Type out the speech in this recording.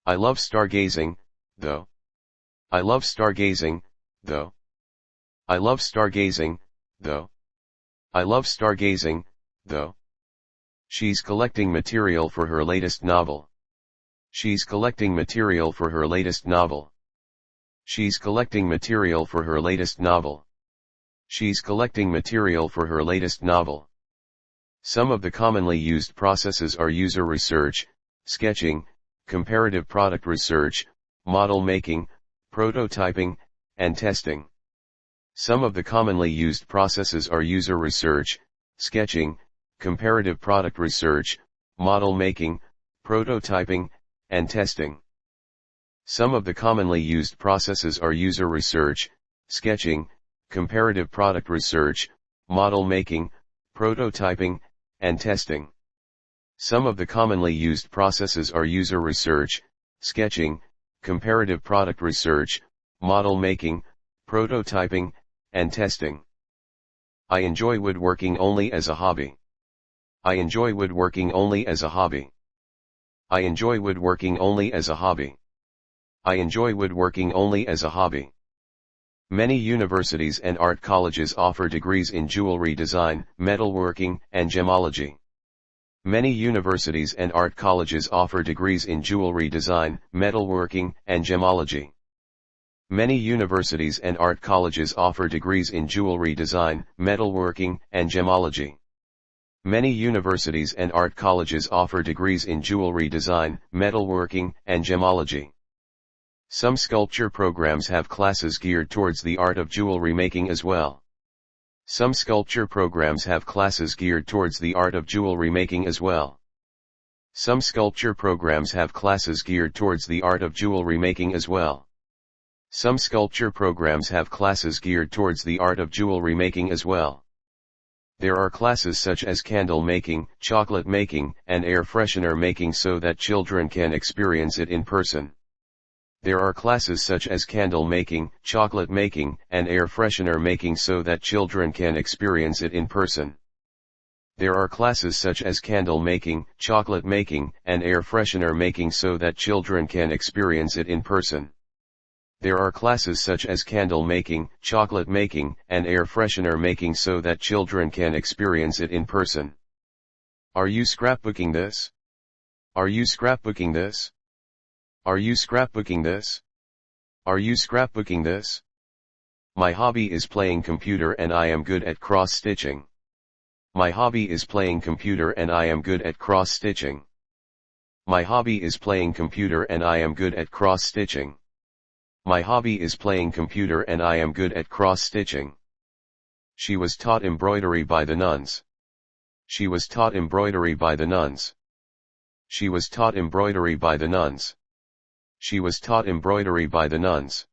I love stargazing, though. I love stargazing, though. I love stargazing, though. I love stargazing, though. She's collecting material for her latest novel. She's collecting material for her latest novel. She's collecting material for her latest novel. She's collecting material for her latest novel. Some of the commonly used processes are user research, sketching, comparative product research, model making, prototyping, and testing. Some of the commonly used processes are user research, sketching, comparative product research, model making, prototyping, and testing. Some of the commonly used processes are user research, sketching, comparative product research, model making, prototyping, and testing. Some of the commonly used processes are user research, sketching, comparative product research, model making, prototyping, and testing. I enjoy woodworking only as a hobby. I enjoy woodworking only as a hobby. I enjoy woodworking only as a hobby. I enjoy woodworking only as a hobby. Many universities and art colleges offer degrees in jewelry design, metalworking, and gemology. Many universities and art colleges offer degrees in jewelry design, metalworking, and gemology. Many universities and art colleges offer degrees in jewelry design, metalworking, and gemology. Many universities and art colleges offer degrees in jewelry design, metalworking, and gemology. Some sculpture programs have classes geared towards the art of jewelry making as well. Some sculpture programs have classes geared towards the art of jewelry making as well. Some sculpture programs have classes geared towards the art of jewelry making as well. Some sculpture programs have classes geared towards the art of jewelry making as well. There are classes such as candle making, chocolate making, and air freshener making so that children can experience it in person. There are classes such as candle making, chocolate making, and air freshener making so that children can experience it in person. There are classes such as candle making, chocolate making, and air freshener making so that children can experience it in person. There are classes such as candle making, chocolate making, and air freshener making so that children can experience it in person. Are you scrapbooking this? Are you scrapbooking this? Are you scrapbooking this? Are you scrapbooking this? My hobby is playing computer and I am good at cross-stitching. My hobby is playing computer and I am good at cross-stitching. My hobby is playing computer and I am good at cross-stitching. My hobby is playing computer and I am good at cross-stitching. She was taught embroidery by the nuns. She was taught embroidery by the nuns. She was taught embroidery by the nuns. She was taught embroidery by the nuns.